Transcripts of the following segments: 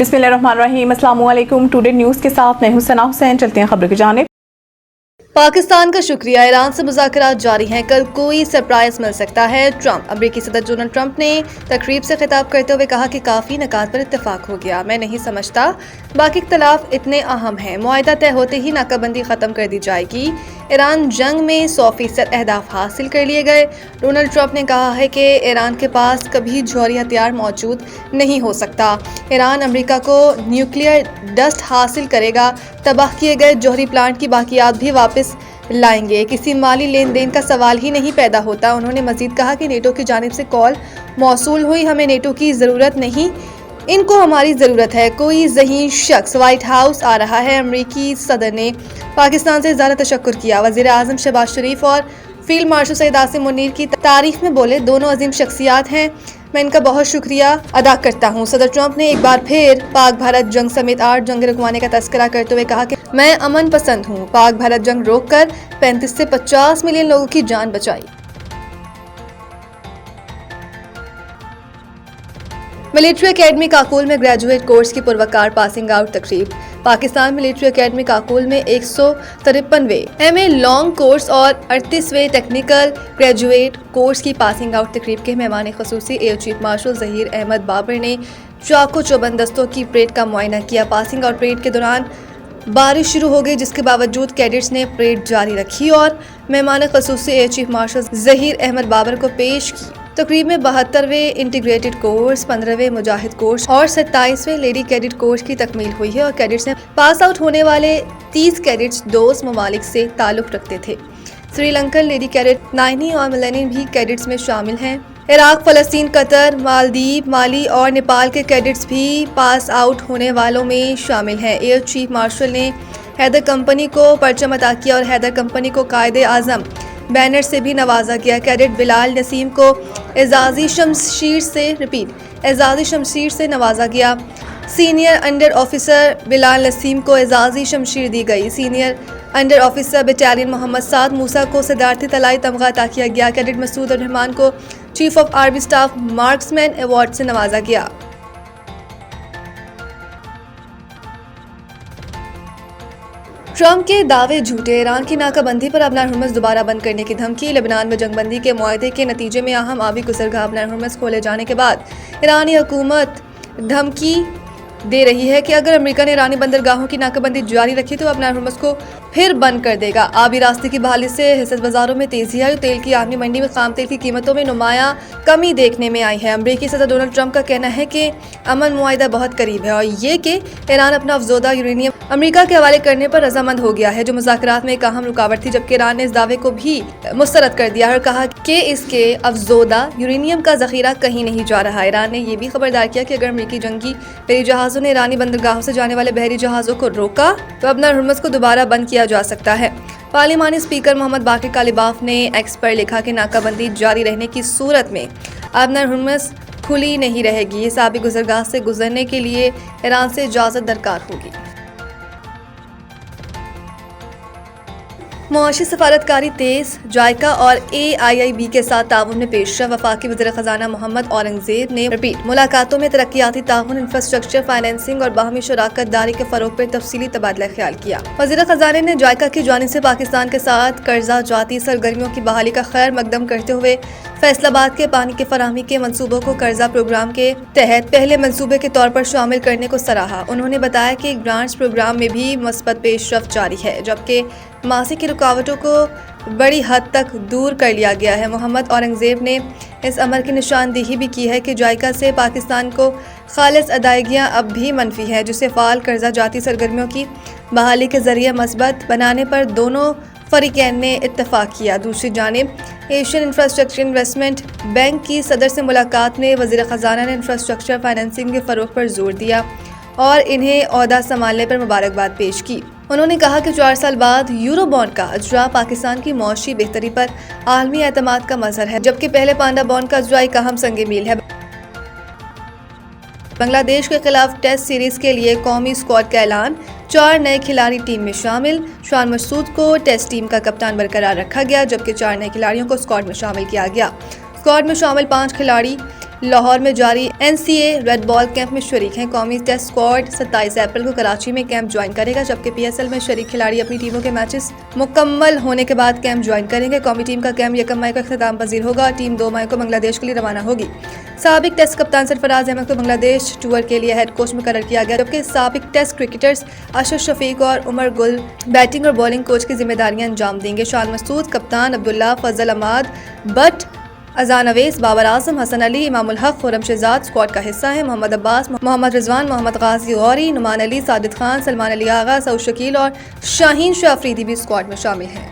बिस्मिल्लाहिर्रहमानिर्रहीम। अस्सलाम वालेकुम। टुडे न्यूज़ के साथ मैं हूं सना हुसैन। चलते हैं खबर की जानिब। पाकिस्तान का शुक्रिया, ईरान से मुज़ाकरात जारी हैं, कल कोई सरप्राइज मिल सकता है। ट्रंप अमेरिकी सदर डोनाल्ड ट्रंप ने तकरीब से खिताब करते हुए कहा कि काफ़ी निकात पर इत्तेफाक हो गया। मैं नहीं समझता बाकी इख्तलाफ इतने अहम हैं। मुआहिदा तय होते ही नाकाबंदी ख़त्म कर दी जाएगी। ईरान जंग में 100% अहदाफ हासिल कर लिए गए। डोनाल्ड ट्रंप ने कहा है कि ईरान के पास कभी जौहरी हथियार मौजूद नहीं हो सकता। ईरान अमेरिका को न्यूक्लियर डस्ट हासिल करेगा। तबाह किए गए जौहरी प्लांट की बाकियात भी वापस लाएंगे। किसी माली लेन देन का सवाल ही नहीं पैदा होता। उन्होंने मजीद कहा कि नेटो की जानिब से कॉल मौसूल हुई, हमें नेटो की ज़रूरत नहीं, इनको हमारी ज़रूरत है। कोई ज़हीन शख्स व्हाइट हाउस आ रहा है। अमेरिकी सदर ने पाकिस्तान से ज़्यादा तशक्कुर किया। वज़ीर आज़म शहबाज शरीफ और फील्ड मार्शल सैयद आसिम मुनीर की तारीफ में बोले, दोनों अजीम शख्सियात हैं, मैं इनका बहुत शुक्रिया अदा करता हूँ। सदर ट्रंप ने एक बार फिर पाक भारत जंग समेत 8 जंग रुकवाने का तस्करा करते हुए कहा कि मैं अमन पसंद हूँ। पाक भारत जंग रोककर 35 से 50 मिलियन लोगों की जान बचाई। मिलिट्री एकेडमी काकुल में ग्रेजुएट कोर्स की पुरवकार पासिंग आउट तकरीब। पाकिस्तान मिलिट्री एकेडमी काकुल में 153वें एमए लॉन्ग कोर्स और 38वें टेक्निकल ग्रेजुएट कोर्स की पासिंग आउट तकरीब के मेहमान खसूसी air chief marshal Zaheer Ahmed Babar ने चाको चौबंद दस्तों की परेड का मुआयना किया। पासिंग आउट परेड के दौरान बारिश शुरू हो गई, जिसके बावजूद कैडेट्स ने परेड जारी रखी और मेहमान खसूसी air chief marshal Zaheer Ahmed Babar को पेश की। तकरीब में 72वें इंटीग्रेटेड कोर्स, 15वें मुजाहिद कोर्स और 27वें लेडी कैडेट कोर्स की तकमील हुई है और कैडेट्स में पास आउट होने वाले 30 कैडेट्स दोस्त ममालिक से ताल्लुक़ रखते थे। श्रीलंकन लेडी कैडेट नाइनी और मिलेनियन भी कैडेट्स में शामिल हैं। इराक, फ़लस्तीन, कतर, मालदीव, माली और नेपाल के कैडेट्स भी पास आउट होने वालों में शामिल हैं। एयर चीफ मार्शल ने हैदर कंपनी को परचम अता किया और हैदर कंपनी को कायदे आज़म बैनर से भी नवाजा गया। कैडेट बिलाल नसीम को एजाज़ी शमशीर से नवाजा गया। Senior under officer Bilal Naseem को एजाज़ी शमशीर दी गई। Senior under officer battalion Mohammad Saad Musa को सदारती तलाई तमगा अता किया गया। कैडेट मसूद रहमान को chief of army staff marksman award से नवाजा गया। ट्रंप के दावे झूठे, ईरान की नाकाबंदी पर अबनार हुर्मुज़ दोबारा बंद करने की धमकी। लेबनान में जंगबंदी के मुआहदे के नतीजे में अहम आबी गुज़रगाह अबनार हुर्मुज़ खोले जाने के बाद ईरानी हुकूमत धमकी दे रही है कि अगर अमेरिका ने ईरानी बंदरगाहों की नाकाबंदी जारी रखी तो अबनार हुर्मुज़ को फिर बंद कर देगा। आबी रास्ते की बहाली से हिस्सत बाजारों में तेजी आई। तेल की आलमी मंडी में खाम तेल की कीमतों में नुमाया कमी देखने में आई है। अमेरिकी सदर डोनाल्ड ट्रंप का कहना है कि अमन मुआहिदा बहुत करीब है और ये कि ईरान अपना अफजोदा यूरेनियम अमेरिका के हवाले करने पर रजामंद हो गया है, जो मुज़ाकरात में एक अहम रुकावट थी। जबकि ईरान ने इस दावे को भी मुस्तरद कर दिया और कहा कि इसके अफजोदा यूरेनियम का जखीरा कहीं नहीं जा रहा। ईरान ने यह भी खबरदार किया कि अगर अमेरिकी जंगी बहरी जहाज़ों ने ईरानी बंदरगाहों से जाने वाले बहरी जहाज़ों को रोका तो अबनार हुर्मुज़ को दोबारा बंद किया जा सकता है। पार्लिमानी स्पीकर मोहम्मद बाकिर कालिबाफ ने एक्स पर लिखा कि नाकाबंदी जारी रहने की सूरत में अबनार हुर्मुज़ खुली नहीं रहेगी। इस आबी गुज़रगाह से गुजरने के लिए ईरान से इजाज़त दरकार होगी। मुआशी सफारतकारी तेज, जायका और AIIB के साथ ताउन में पेशरफ। वफाकी वज़ीर ख़ज़ाना मोहम्मद औरंगज़ेब ने रिपीट मुलाकातों में तरक्याती ताउन, इंफ्रास्ट्रक्चर, फाइनेंसिंग और बाहमी शराकत दारी के फ़रोग़ पर तफसीली तबादला ख्याल किया। वज़ीर ख़ज़ाने ने जायका की जानिब से पाकिस्तान के साथ कर्जा जाती सरगर्मियों की बहाली का खैर मकदम करते हुए फैसलाबाद के पानी की फराहमी के मंसूबों को कर्जा प्रोग्राम के तहत पहले मंसूबे के तौर पर शामिल करने को सराहा। उन्होंने बताया कि ग्रांट्स प्रोग्राम में भी मस्बत पेशरफ्त जारी है, जबकि मासी की रुकावटों को बड़ी हद तक दूर कर लिया गया है। मोहम्मद औरंगज़ेब ने इस अमर की निशानदेही भी की है कि जायका से पाकिस्तान को खालिस अदायगियाँ अब भी मनफी हैं, जिसे फ़ाल कर्जा जाती सरगर्मियों की बहाली के ज़रिए मस्बत बनाने पर दोनों फरीकैन ने इत्तफाक किया। दूसरी जानिब एशियन इंफ्रास्ट्रक्चर इन्वेस्टमेंट बैंक की सदर से मुलाकात में वज़ीर ख़ज़ाना ने इंफ्रास्ट्रक्चर फाइनेंसिंग के फ़रोग़ पर जोर दिया और इन्हें ओहदा संभालने पर मुबारकबाद पेश की। उन्होंने कहा कि 4 साल बाद यूरो बॉन्ड का अजरा पाकिस्तान की मौशी बेहतरी पर आलमी एतमाद का मज़हर है, जबकि पहले पांडा बॉन्ड का अजरा एक अहम संग मील है। बांग्लादेश के खिलाफ टेस्ट सीरीज के लिए कौमी स्क्वाड का ऐलान। 4 नए खिलाड़ी टीम में शामिल। शान मसूद को टेस्ट टीम का कप्तान बरकरार रखा गया, जबकि 4 नए खिलाड़ियों को स्क्वाड में शामिल किया गया। اسکواڈ میں شامل 5 کھلاڑی لاہور میں جاری NCA ریڈ بال کیمپ میں شریک ہیں۔ قومی ٹیسٹ اسکواڈ 27 اپریل کو کراچی میں کیمپ جوائن کرے گا، جبکہ PSL میں شریک کھلاڑی اپنی ٹیموں کے میچز مکمل ہونے کے بعد کیمپ جوائن کریں گے۔ قومی ٹیم کا کیمپ 1 مئی کو اختتام پذیر ہوگا۔ ٹیم 2 مئی کو بنگلہ دیش کے لیے روانہ ہوگی۔ سابق ٹیسٹ کپتان سرفراز احمد کو بنگلہ دیش ٹور کے لیے ہیڈ کوچ مقرر کیا گیا، جبکہ سابق ٹیسٹ کرکٹرز اشرف شفیق اور عمر گل بیٹنگ اور بالنگ کوچ کی ذمہ داریاں انجام دیں گے۔ شان مسعود کپتان، عبداللہ، فضل احمد بٹ، اذان اویس، بابر اعظم، حسن علی، امام الحق، خرم شہزاد اسکواڈ کا حصہ ہیں۔ محمد عباس، محمد رضوان، محمد غازی غوری، نعمان علی، ساجد خان، سلمان علی آغا، سعود شکیل اور شاہین شاہ افریدی بھی اسکواڈ میں شامل ہیں۔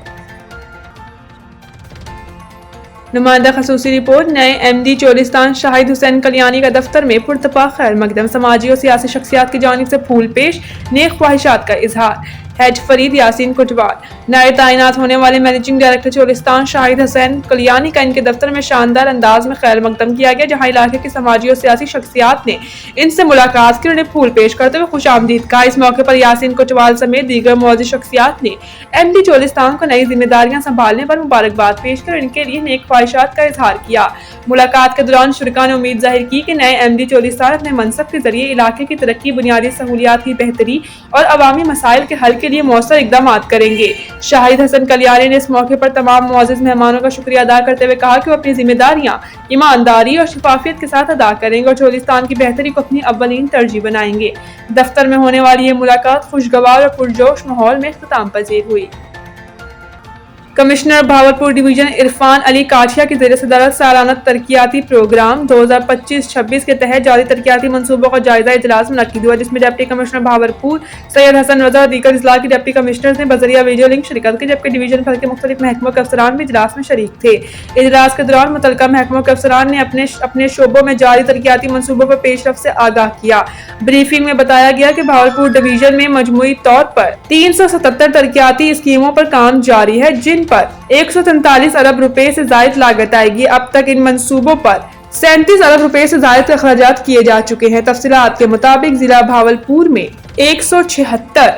نمائندہ خصوصی رپورٹ۔ نئے MD چولستان شاہد حسین کلیانی کا دفتر میں پرتپاک خیر مقدم، سماجی اور سیاسی شخصیات کی جانب سے پھول پیش، نیک خواہشات کا اظہار۔ ہیڈ فرید یاسین کوٹوال۔ نئے تعینات ہونے والے مینیجنگ ڈائریکٹر چولستان شاہد حسین کلیانی کا ان کے دفتر میں شاندار انداز میں خیر مقدم کیا گیا، جہاں علاقے کی سماجی اور سیاسی شخصیات نے ان سے ملاقات کی، انہیں پھول پیش کرتے ہوئے خوش آمدید کہا۔ اس موقع پر یاسین کوٹوال سمیت دیگر معزز شخصیات نے MD چولستان کو نئی ذمہ داریاں سنبھالنے پر مبارکباد پیش کر ان کے لیے نیک خواہشات کا اظہار کیا۔ ملاقات کے دوران شرکاء نے امید ظاہر کی کہ نئے MD چولستان اپنے منصب کے ذریعے علاقے کی ترقی، بنیادی سہولیات کی بہتری اور عوامی مسائل کے حل کے لیے مؤثر اقدامات کریں گے۔ شاہد حسن کلیانی نے اس موقع پر تمام معزز مہمانوں کا شکریہ ادا کرتے ہوئے کہا کہ وہ اپنی ذمہ داریاں ایمانداری اور شفافیت کے ساتھ ادا کریں گے اور چولستان کی بہتری کو اپنی اولین ترجیح بنائیں گے۔ دفتر میں ہونے والی یہ ملاقات خوشگوار اور پرجوش ماحول میں اختتام پذیر ہوئی۔ کمشنر بھاولپور ڈویژن عرفان علی کاٹھیا کی زیر صدارت سالانہ ترقیاتی پروگرام 2025-26 کے تحت جاری ترقیاتی منصوبوں کا جائزہ اجلاس منعقد ہوا، جس میں ڈپٹی کمشنر بھاولپور سید حسن رضا اور دیگر اضلاع کے ڈپٹی کمشنرز نے بذریعہ ویڈیو لنک شرکت کی، جبکہ ڈویژن بھر کے مختلف محکموں کے افسران بھی اجلاس میں شریک تھے۔ اجلاس کے دوران متعلقہ محکموں کے افسران نے اپنے شعبوں میں جاری ترقیاتی منصوبوں پر پیش رفت سے آگاہ کیا۔ بریفنگ میں بتایا گیا کہ بھاولپور ڈویژن میں مجموعی طور پر 377 ترقیاتی اسکیموں پر کام جاری ہے، جن پر 143 ارب روپے سے زائد لاگت آئے گی۔ اب تک ان منصوبوں پر 37 ارب روپے سے زائد کے اخراجات کیے جا چکے ہیں۔ تفصیلات کے مطابق ضلع بھاولپور میں 176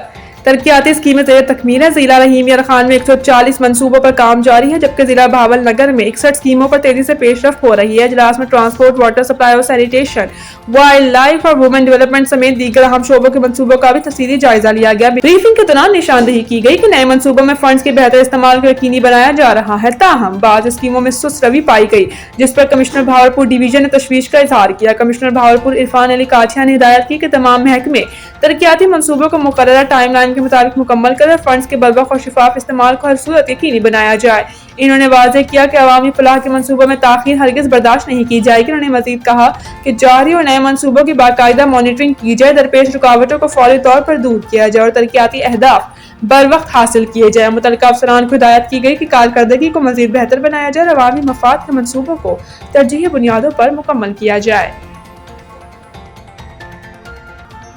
ترقیاتی اسکیمیں زیر تکمیل ہیں۔ ضلع رحیم یار خان میں 140 منصوبوں پر کام جاری ہے، جبکہ ضلع بھاول نگر میں 61 اسکیموں پر تیزی سے پیش رفت ہو رہی ہے۔ اجلاس میں ٹرانسپورٹ، واٹر سپلائی اور سینیٹیشن، وائلڈ لائف اور وومن ڈیولپمنٹ سمیت دیگر اہم شعبوں کے منصوبوں کا بھی تفصیلی جائزہ لیا گیا۔ بریفنگ کے دوران نشاندہی کی گئی کہ نئے منصوبوں میں فنڈز کے بہتر استعمال کو یقینی بنایا جا رہا ہے، تاہم بعض اسکیموں میں سست روی پائی گئی، جس پر کمشنر بھاولپور ڈویژن نے تشویش کا اظہار کیا۔ کمشنر بھاولپور عرفان علی کاٹھیا نے ہدایت کی کہ تمام محکمے ترقیاتی منصوبوں کو مقررہ ٹائم لائن کے مطابق مکمل کر فنڈز کے بروقت اور شفاف استعمال کو ہر صورت یقینی بنایا جائے۔ انہوں نے واضح کیا کہ عوامی فلاح کے منصوبوں میں تاخیر ہرگز برداشت نہیں کی جائے گی۔ انہوں نے مزید کہا کہ جاری اور نئے منصوبوں کی باقاعدہ مانیٹرنگ کی جائے، درپیش رکاوٹوں کو فوری طور پر دور کیا جائے اور ترقیاتی اہداف بروقت حاصل کیے جائیں۔ متعلقہ افسران کو ہدایت کی گئی کہ کارکردگی کو مزید بہتر بنایا جائے اور عوامی مفاد کے منصوبوں کو ترجیحی بنیادوں پر مکمل کیا جائے۔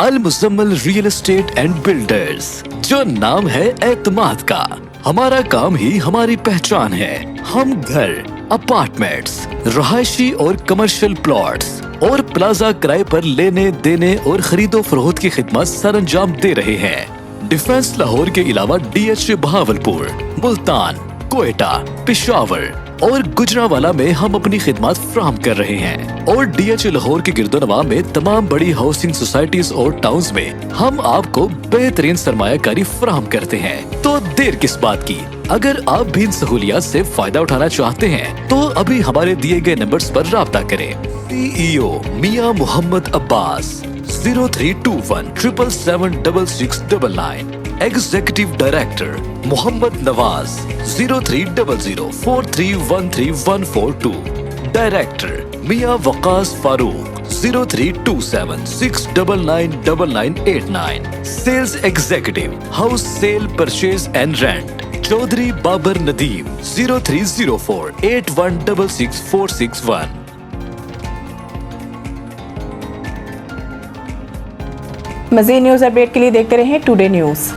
المزمل ریئل اسٹیٹ اینڈ بلڈرز، جو نام ہے اعتماد کا، ہمارا کام ہی ہماری پہچان ہے۔ ہم گھر، اپارٹمنٹس، رہائشی اور کمرشل پلاٹس اور پلازا کرائے پر لینے دینے اور خرید و فروخت کی خدمات سر انجام دے رہے ہیں۔ ڈیفنس لاہور کے علاوہ DH بہاولپور، ملتان، کوئٹہ، پشاور اور گجرانوالہ میں ہم اپنی خدمات فراہم کر رہے ہیں، اور DH لاہور کے گرد و نواح میں تمام بڑی ہاؤسنگ سوسائٹیز اور ٹاؤنز میں ہم آپ کو بہترین سرمایہ کاری فراہم کرتے ہیں۔ تو دیر کس بات کی؟ اگر آپ بھی ان سہولیات سے فائدہ اٹھانا چاہتے ہیں تو ابھی ہمارے دیے گئے نمبرز پر رابطہ کریں۔ CEO Mian Muhammad Abbas 0321 7776699، executive director Muhammad Nawaz 0300 4313 director Mian Waqas Farooq 0327 6999989، sales executive house sale purchase and rent Chaudhry Babar Nadeem 0304 8166 مزید نیوز اپڈیٹ کے لیے دیکھتے رہیں ٹوڈے نیوز۔